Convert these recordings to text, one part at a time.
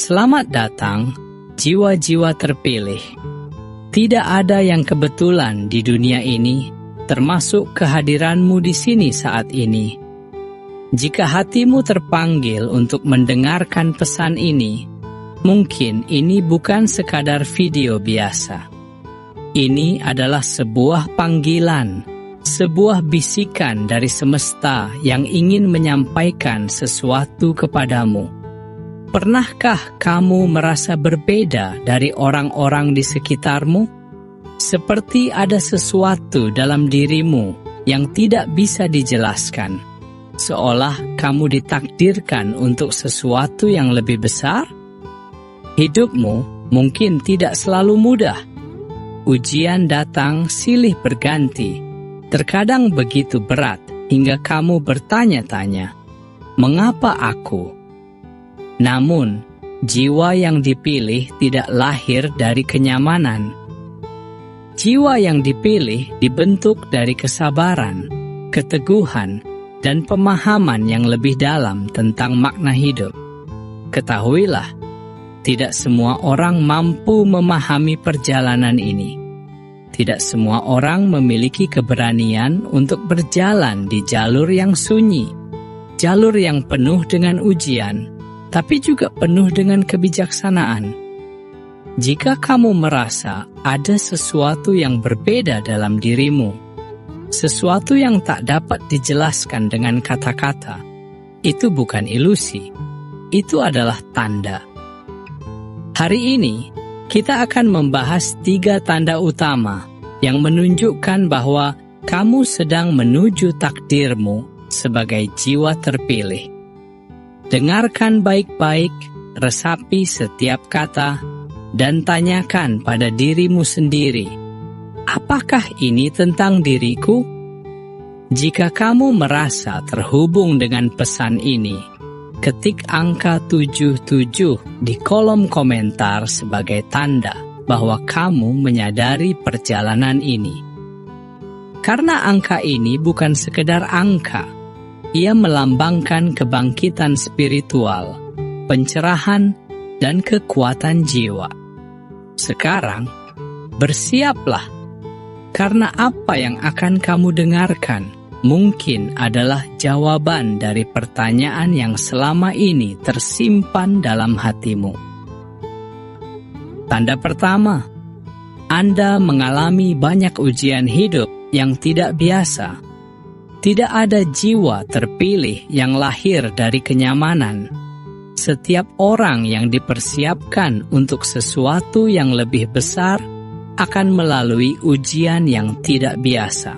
Selamat datang, jiwa-jiwa terpilih. Tidak ada yang kebetulan di dunia ini, termasuk kehadiranmu di sini saat ini. Jika hatimu terpanggil untuk mendengarkan pesan ini, mungkin ini bukan sekadar video biasa. Ini adalah sebuah panggilan, sebuah bisikan dari semesta yang ingin menyampaikan sesuatu kepadamu. Pernahkah kamu merasa berbeda dari orang-orang di sekitarmu? Seperti ada sesuatu dalam dirimu yang tidak bisa dijelaskan, seolah kamu ditakdirkan untuk sesuatu yang lebih besar? Hidupmu mungkin tidak selalu mudah. Ujian datang silih berganti, terkadang begitu berat hingga kamu bertanya-tanya, "Mengapa aku?" Namun, jiwa yang dipilih tidak lahir dari kenyamanan. Jiwa yang dipilih dibentuk dari kesabaran, keteguhan, dan pemahaman yang lebih dalam tentang makna hidup. Ketahuilah, tidak semua orang mampu memahami perjalanan ini. Tidak semua orang memiliki keberanian untuk berjalan di jalur yang sunyi, jalur yang penuh dengan ujian, tapi juga penuh dengan kebijaksanaan. Jika kamu merasa ada sesuatu yang berbeda dalam dirimu, sesuatu yang tak dapat dijelaskan dengan kata-kata, itu bukan ilusi, itu adalah tanda. Hari ini, kita akan membahas 3 tanda utama yang menunjukkan bahwa kamu sedang menuju takdirmu sebagai jiwa terpilih. Dengarkan baik-baik, resapi setiap kata, dan tanyakan pada dirimu sendiri, apakah ini tentang diriku? Jika kamu merasa terhubung dengan pesan ini, ketik angka 77 di kolom komentar sebagai tanda bahwa kamu menyadari perjalanan ini. Karena angka ini bukan sekedar angka, ia melambangkan kebangkitan spiritual, pencerahan, dan kekuatan jiwa. Sekarang, bersiaplah, karena apa yang akan kamu dengarkan mungkin adalah jawaban dari pertanyaan yang selama ini tersimpan dalam hatimu. Tanda pertama, Anda mengalami banyak ujian hidup yang tidak biasa. Tidak ada jiwa terpilih yang lahir dari kenyamanan. Setiap orang yang dipersiapkan untuk sesuatu yang lebih besar akan melalui ujian yang tidak biasa.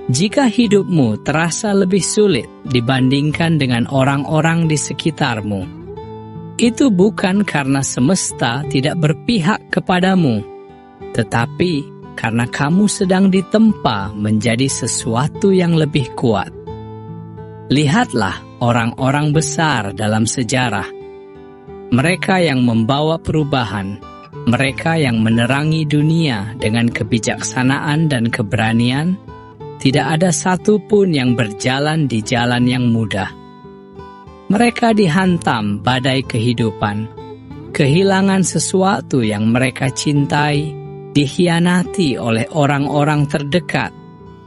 Jika hidupmu terasa lebih sulit dibandingkan dengan orang-orang di sekitarmu, itu bukan karena semesta tidak berpihak kepadamu, tetapi karena kamu sedang ditempa menjadi sesuatu yang lebih kuat. Lihatlah orang-orang besar dalam sejarah. Mereka yang membawa perubahan, mereka yang menerangi dunia dengan kebijaksanaan dan keberanian, tidak ada satu pun yang berjalan di jalan yang mudah. Mereka dihantam badai kehidupan, kehilangan sesuatu yang mereka cintai, dikhianati oleh orang-orang terdekat,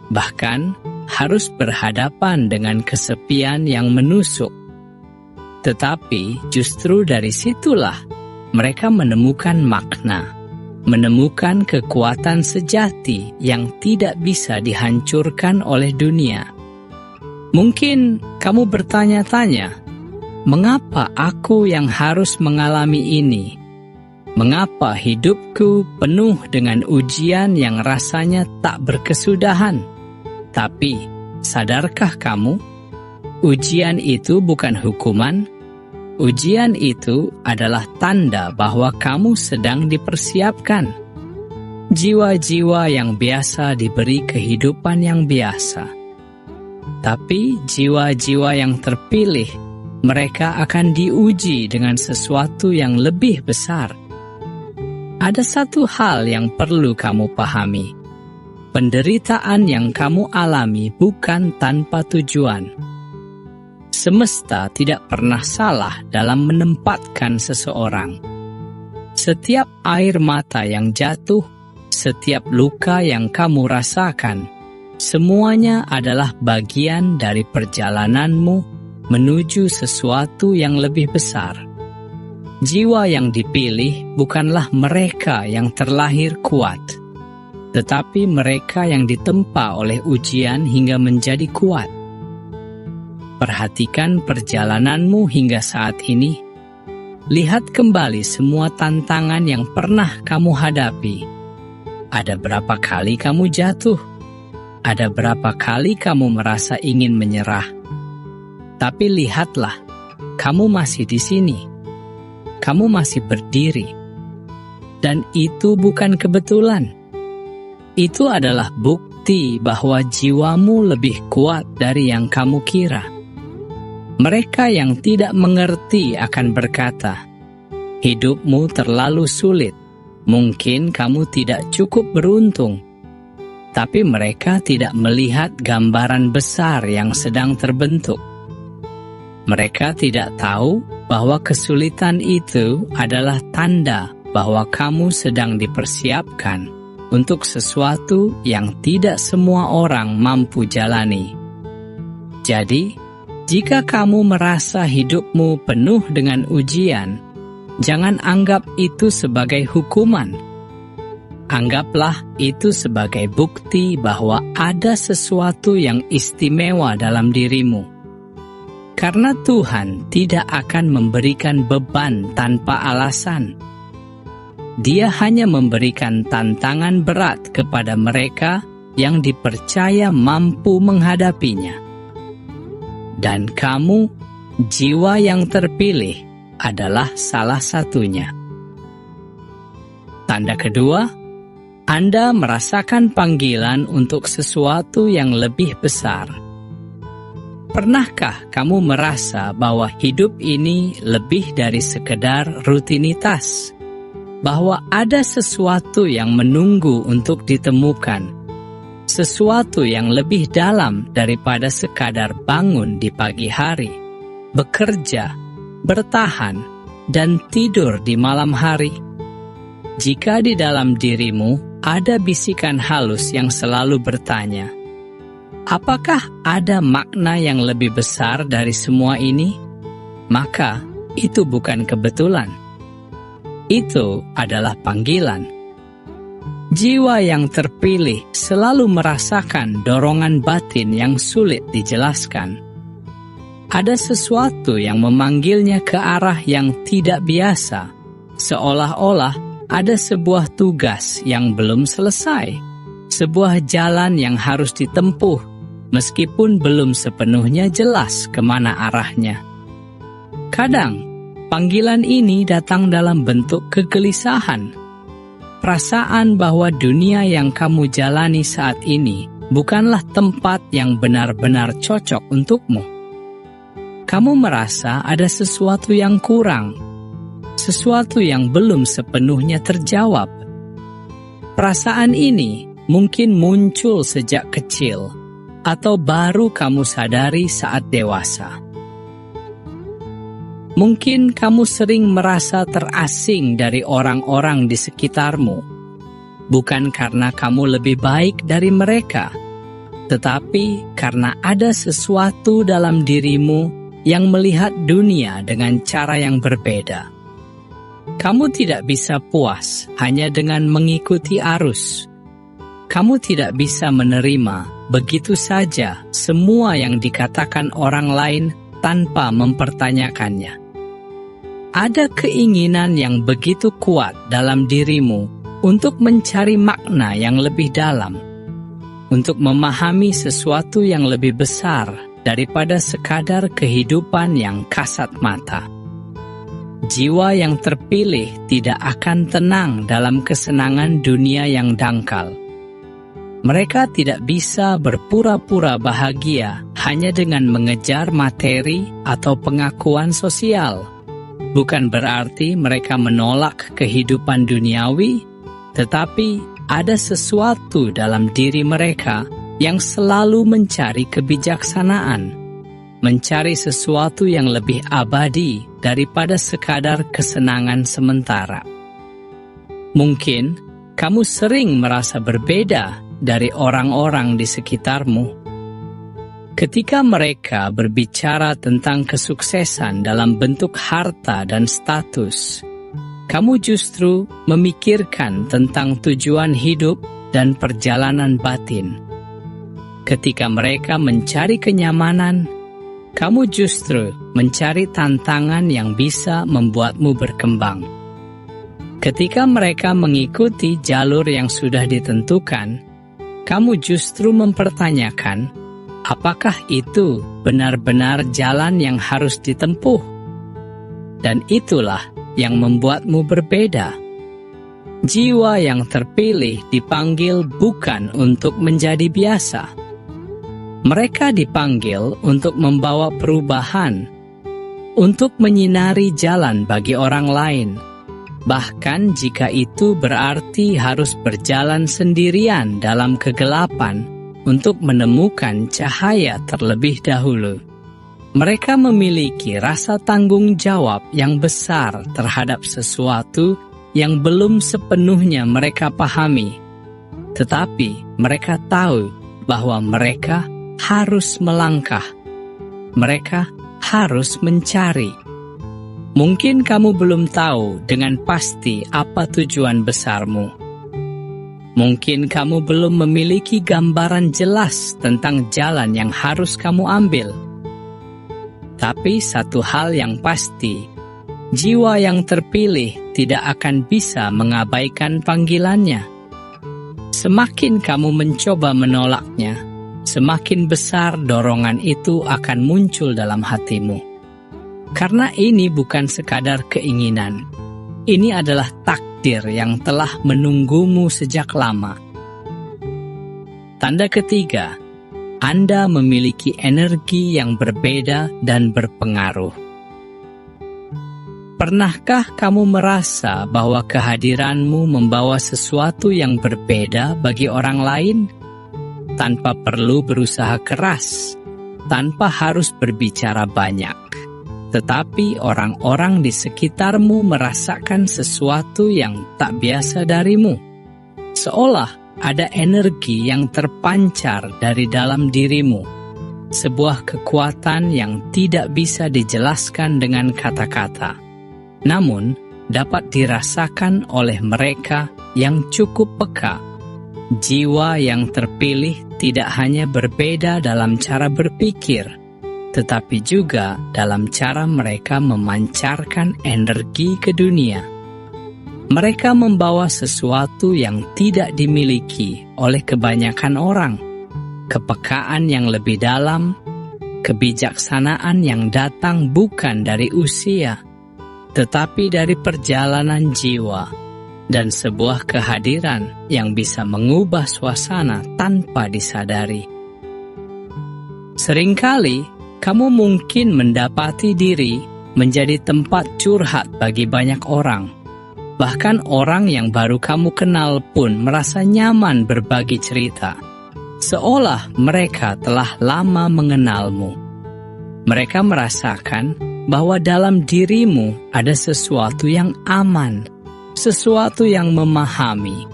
bahkan harus berhadapan dengan kesepian yang menusuk. Tetapi justru dari situlah mereka menemukan makna, menemukan kekuatan sejati yang tidak bisa dihancurkan oleh dunia. Mungkin kamu bertanya-tanya, mengapa aku yang harus mengalami ini? Mengapa hidupku penuh dengan ujian yang rasanya tak berkesudahan? Tapi, sadarkah kamu? Ujian itu bukan hukuman. Ujian itu adalah tanda bahwa kamu sedang dipersiapkan. Jiwa-jiwa yang biasa diberi kehidupan yang biasa. Tapi jiwa-jiwa yang terpilih, mereka akan diuji dengan sesuatu yang lebih besar. Ada satu hal yang perlu kamu pahami. Penderitaan yang kamu alami bukan tanpa tujuan. semesta tidak pernah salah dalam menempatkan seseorang. Setiap air mata yang jatuh, setiap luka yang kamu rasakan, semuanya adalah bagian dari perjalananmu menuju sesuatu yang lebih besar. Jiwa yang dipilih bukanlah mereka yang terlahir kuat, tetapi mereka yang ditempa oleh ujian hingga menjadi kuat. Perhatikan perjalananmu hingga saat ini. Lihat kembali semua tantangan yang pernah kamu hadapi. Ada berapa kali kamu jatuh? Ada berapa kali kamu merasa ingin menyerah? Tapi lihatlah, kamu masih di sini. Kamu masih berdiri. Dan itu bukan kebetulan. Itu adalah bukti bahwa jiwamu lebih kuat dari yang kamu kira. Mereka yang tidak mengerti akan berkata, "Hidupmu terlalu sulit. Mungkin kamu tidak cukup beruntung." Tapi mereka tidak melihat gambaran besar yang sedang terbentuk. Mereka tidak tahu bahwa kesulitan itu adalah tanda bahwa kamu sedang dipersiapkan untuk sesuatu yang tidak semua orang mampu jalani. Jadi, jika kamu merasa hidupmu penuh dengan ujian, jangan anggap itu sebagai hukuman. Anggaplah itu sebagai bukti bahwa ada sesuatu yang istimewa dalam dirimu. Karena Tuhan tidak akan memberikan beban tanpa alasan. Dia hanya memberikan tantangan berat kepada mereka yang dipercaya mampu menghadapinya. Dan kamu, jiwa yang terpilih, adalah salah satunya. Tanda kedua, Anda merasakan panggilan untuk sesuatu yang lebih besar. Pernahkah kamu merasa bahwa hidup ini lebih dari sekedar rutinitas? Bahwa ada sesuatu yang menunggu untuk ditemukan? Sesuatu yang lebih dalam daripada sekadar bangun di pagi hari, bekerja, bertahan, dan tidur di malam hari. Jika di dalam dirimu ada bisikan halus yang selalu bertanya, apakah ada makna yang lebih besar dari semua ini? Maka itu bukan kebetulan. Itu adalah panggilan. Jiwa yang terpilih selalu merasakan dorongan batin yang sulit dijelaskan. Ada sesuatu yang memanggilnya ke arah yang tidak biasa, seolah-olah ada sebuah tugas yang belum selesai, sebuah jalan yang harus ditempuh, meskipun belum sepenuhnya jelas kemana arahnya. Kadang, panggilan ini datang dalam bentuk kegelisahan, perasaan bahwa dunia yang kamu jalani saat ini bukanlah tempat yang benar-benar cocok untukmu. Kamu merasa ada sesuatu yang kurang, sesuatu yang belum sepenuhnya terjawab. Perasaan ini mungkin muncul sejak kecil, atau baru kamu sadari saat dewasa. Mungkin kamu sering merasa terasing dari orang-orang di sekitarmu, bukan karena kamu lebih baik dari mereka, tetapi karena ada sesuatu dalam dirimu yang melihat dunia dengan cara yang berbeda. Kamu tidak bisa puas hanya dengan mengikuti arus. Kamu tidak bisa menerima begitu saja semua yang dikatakan orang lain tanpa mempertanyakannya. Ada keinginan yang begitu kuat dalam dirimu untuk mencari makna yang lebih dalam, untuk memahami sesuatu yang lebih besar daripada sekadar kehidupan yang kasat mata. Jiwa yang terpilih tidak akan tenang dalam kesenangan dunia yang dangkal. Mereka tidak bisa berpura-pura bahagia hanya dengan mengejar materi atau pengakuan sosial. Bukan berarti mereka menolak kehidupan duniawi, tetapi ada sesuatu dalam diri mereka yang selalu mencari kebijaksanaan, mencari sesuatu yang lebih abadi daripada sekadar kesenangan sementara. Mungkin kamu sering merasa berbeda dari orang-orang di sekitarmu. Ketika mereka berbicara tentang kesuksesan dalam bentuk harta dan status, kamu justru memikirkan tentang tujuan hidup dan perjalanan batin. Ketika mereka mencari kenyamanan, kamu justru mencari tantangan yang bisa membuatmu berkembang. Ketika mereka mengikuti jalur yang sudah ditentukan, kamu justru mempertanyakan, apakah itu benar-benar jalan yang harus ditempuh? Dan itulah yang membuatmu berbeda. Jiwa yang terpilih dipanggil bukan untuk menjadi biasa. Mereka dipanggil untuk membawa perubahan, untuk menyinari jalan bagi orang lain, bahkan jika itu berarti harus berjalan sendirian dalam kegelapan untuk menemukan cahaya terlebih dahulu. Mereka memiliki rasa tanggung jawab yang besar terhadap sesuatu yang belum sepenuhnya mereka pahami, tetapi mereka tahu bahwa mereka harus melangkah. Mereka harus mencari. Mungkin kamu belum tahu dengan pasti apa tujuan besarmu. Mungkin kamu belum memiliki gambaran jelas tentang jalan yang harus kamu ambil. Tapi satu hal yang pasti, jiwa yang terpilih tidak akan bisa mengabaikan panggilannya. Semakin kamu mencoba menolaknya, semakin besar dorongan itu akan muncul dalam hatimu. Karena ini bukan sekadar keinginan. Ini adalah takdir yang telah menunggumu sejak lama. Tanda ketiga, Anda memiliki energi yang berbeda dan berpengaruh. Pernahkah kamu merasa bahwa kehadiranmu membawa sesuatu yang berbeda bagi orang lain? Tanpa perlu berusaha keras, tanpa harus berbicara banyak. Tetapi orang-orang di sekitarmu merasakan sesuatu yang tak biasa darimu. Seolah ada energi yang terpancar dari dalam dirimu. Sebuah kekuatan yang tidak bisa dijelaskan dengan kata-kata. Namun, dapat dirasakan oleh mereka yang cukup peka. Jiwa yang terpilih tidak hanya berbeda dalam cara berpikir, tetapi juga dalam cara mereka memancarkan energi ke dunia. Mereka membawa sesuatu yang tidak dimiliki oleh kebanyakan orang, kepekaan yang lebih dalam, kebijaksanaan yang datang bukan dari usia, tetapi dari perjalanan jiwa, dan sebuah kehadiran yang bisa mengubah suasana tanpa disadari. Seringkali, kamu mungkin mendapati diri menjadi tempat curhat bagi banyak orang. Bahkan orang yang baru kamu kenal pun merasa nyaman berbagi cerita, seolah mereka telah lama mengenalmu. Mereka merasakan bahwa dalam dirimu ada sesuatu yang aman, sesuatu yang memahami,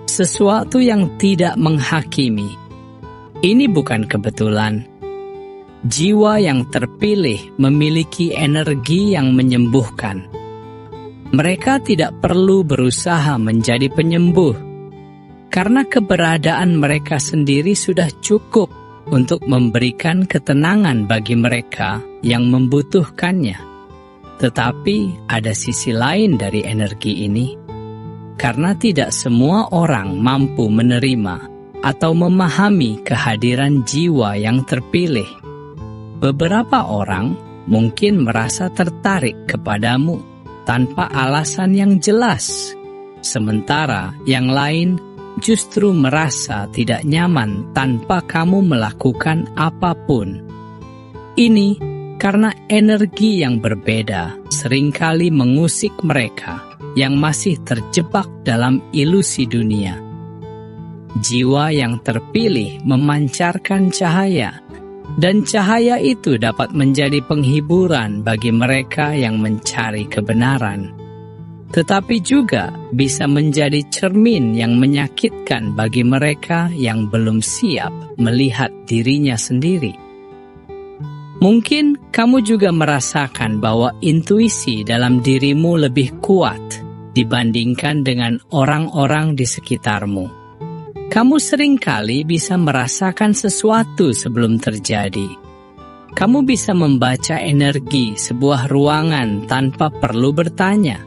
sesuatu yang tidak menghakimi. Ini bukan kebetulan. Jiwa yang terpilih memiliki energi yang menyembuhkan. Mereka tidak perlu berusaha menjadi penyembuh, karena keberadaan mereka sendiri sudah cukup untuk memberikan ketenangan bagi mereka yang membutuhkannya. Tetapi ada sisi lain dari energi ini, karena tidak semua orang mampu menerima atau memahami kehadiran jiwa yang terpilih. Beberapa orang mungkin merasa tertarik kepadamu tanpa alasan yang jelas, sementara yang lain justru merasa tidak nyaman tanpa kamu melakukan apapun. Ini karena energi yang berbeda seringkali mengusik mereka yang masih terjebak dalam ilusi dunia. Jiwa yang terpilih memancarkan cahaya, Dan cahaya itu dapat menjadi penghiburan bagi mereka yang mencari kebenaran, tetapi juga bisa menjadi cermin yang menyakitkan bagi mereka yang belum siap melihat dirinya sendiri. Mungkin kamu juga merasakan bahwa intuisi dalam dirimu lebih kuat dibandingkan dengan orang-orang di sekitarmu. Kamu seringkali bisa merasakan sesuatu sebelum terjadi. Kamu bisa membaca energi sebuah ruangan tanpa perlu bertanya.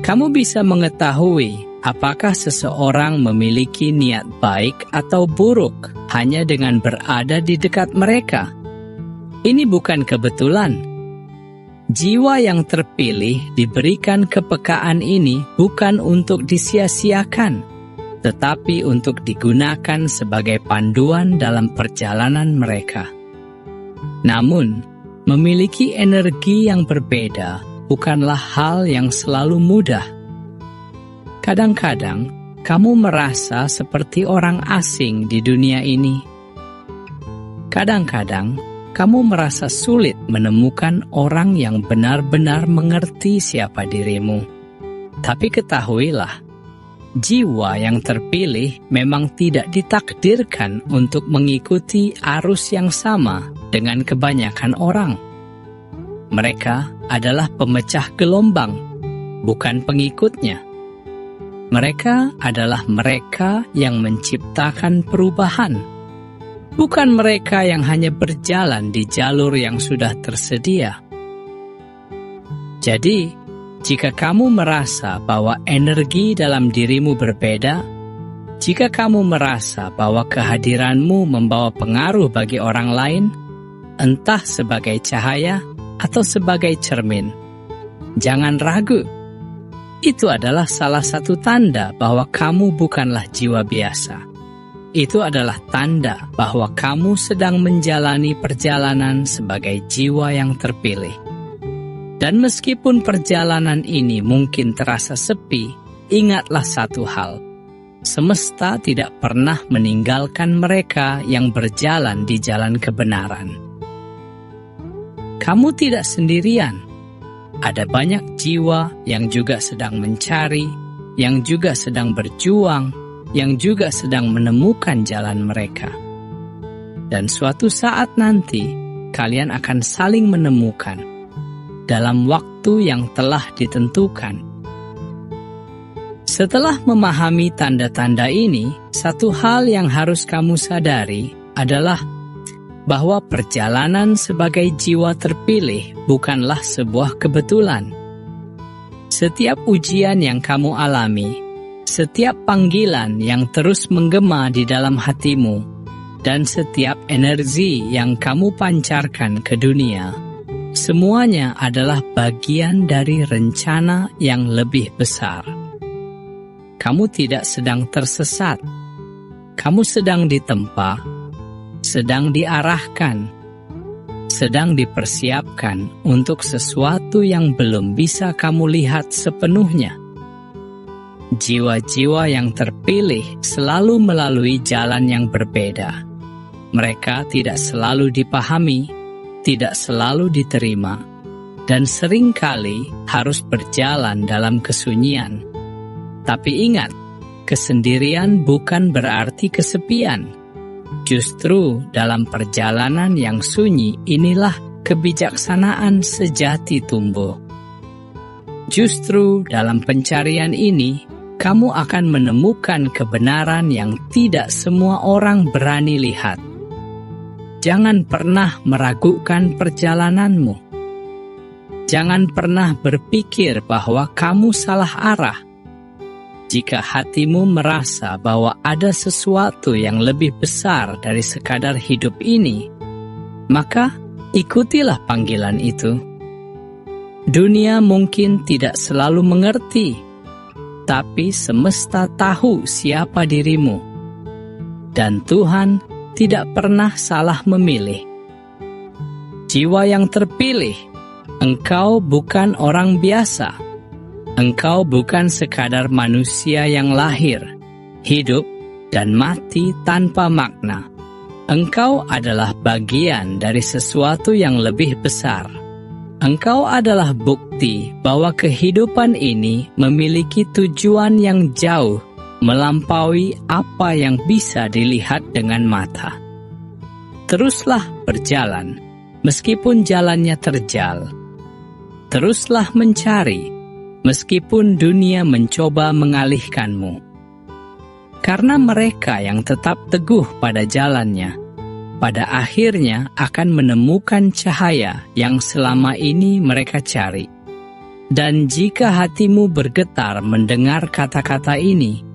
Kamu bisa mengetahui apakah seseorang memiliki niat baik atau buruk hanya dengan berada di dekat mereka. Ini bukan kebetulan. Jiwa yang terpilih diberikan kepekaan ini bukan untuk disia-siakan, tetapi untuk digunakan sebagai panduan dalam perjalanan mereka. Namun, memiliki energi yang berbeda bukanlah hal yang selalu mudah. Kadang-kadang, kamu merasa seperti orang asing di dunia ini. Kadang-kadang, kamu merasa sulit menemukan orang yang benar-benar mengerti siapa dirimu. Tapi ketahuilah, jiwa yang terpilih memang tidak ditakdirkan untuk mengikuti arus yang sama dengan kebanyakan orang. Mereka adalah pemecah gelombang, bukan pengikutnya. Mereka adalah mereka yang menciptakan perubahan, bukan mereka yang hanya berjalan di jalur yang sudah tersedia. Jadi, jika kamu merasa bahwa energi dalam dirimu berbeda, jika kamu merasa bahwa kehadiranmu membawa pengaruh bagi orang lain, entah sebagai cahaya atau sebagai cermin, jangan ragu. Itu adalah salah satu tanda bahwa kamu bukanlah jiwa biasa. Itu adalah tanda bahwa kamu sedang menjalani perjalanan sebagai jiwa yang terpilih. Dan meskipun perjalanan ini mungkin terasa sepi, ingatlah satu hal. Semesta tidak pernah meninggalkan mereka yang berjalan di jalan kebenaran. Kamu tidak sendirian. Ada banyak jiwa yang juga sedang mencari, yang juga sedang berjuang, yang juga sedang menemukan jalan mereka. Dan suatu saat nanti, kalian akan saling menemukan dalam waktu yang telah ditentukan. Setelah memahami tanda-tanda ini, satu hal yang harus kamu sadari adalah bahwa perjalanan sebagai jiwa terpilih bukanlah sebuah kebetulan. Setiap ujian yang kamu alami, setiap panggilan yang terus menggema di dalam hatimu, dan setiap energi yang kamu pancarkan ke dunia, semuanya adalah bagian dari rencana yang lebih besar. Kamu tidak sedang tersesat. Kamu sedang ditempa, sedang diarahkan, sedang dipersiapkan untuk sesuatu yang belum bisa kamu lihat sepenuhnya. Jiwa-jiwa yang terpilih selalu melalui jalan yang berbeda. Mereka tidak selalu dipahami, tidak selalu diterima, dan seringkali harus berjalan dalam kesunyian. Tapi ingat, kesendirian bukan berarti kesepian. Justru dalam perjalanan yang sunyi inilah kebijaksanaan sejati tumbuh. Justru dalam pencarian ini, kamu akan menemukan kebenaran yang tidak semua orang berani lihat. Jangan pernah meragukan perjalananmu. Jangan pernah berpikir bahwa kamu salah arah. Jika hatimu merasa bahwa ada sesuatu yang lebih besar dari sekadar hidup ini, maka ikutilah panggilan itu. Dunia mungkin tidak selalu mengerti, tapi semesta tahu siapa dirimu. Dan Tuhan tidak pernah salah memilih. Jiwa yang terpilih, engkau bukan orang biasa. Engkau bukan sekadar manusia yang lahir, hidup, dan mati tanpa makna. Engkau adalah bagian dari sesuatu yang lebih besar. Engkau adalah bukti bahwa kehidupan ini memiliki tujuan yang jauh melampaui apa yang bisa dilihat dengan mata. Teruslah berjalan, meskipun jalannya terjal. Teruslah mencari, meskipun dunia mencoba mengalihkanmu. Karena mereka yang tetap teguh pada jalannya, pada akhirnya akan menemukan cahaya yang selama ini mereka cari. Dan jika hatimu bergetar mendengar kata-kata ini,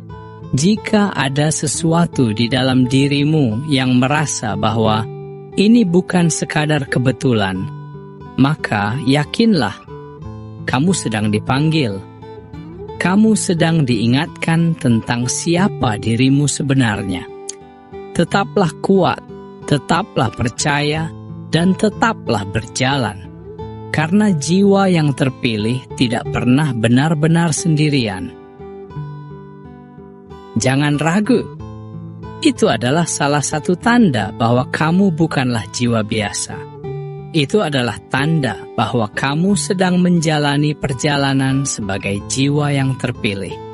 jika ada sesuatu di dalam dirimu yang merasa bahwa ini bukan sekadar kebetulan, maka yakinlah, kamu sedang dipanggil. Kamu sedang diingatkan tentang siapa dirimu sebenarnya. Tetaplah kuat, tetaplah percaya, dan tetaplah berjalan. Karena jiwa yang terpilih tidak pernah benar-benar sendirian. Jangan ragu. Itu adalah salah satu tanda bahwa kamu bukanlah jiwa biasa. Itu adalah tanda bahwa kamu sedang menjalani perjalanan sebagai jiwa yang terpilih.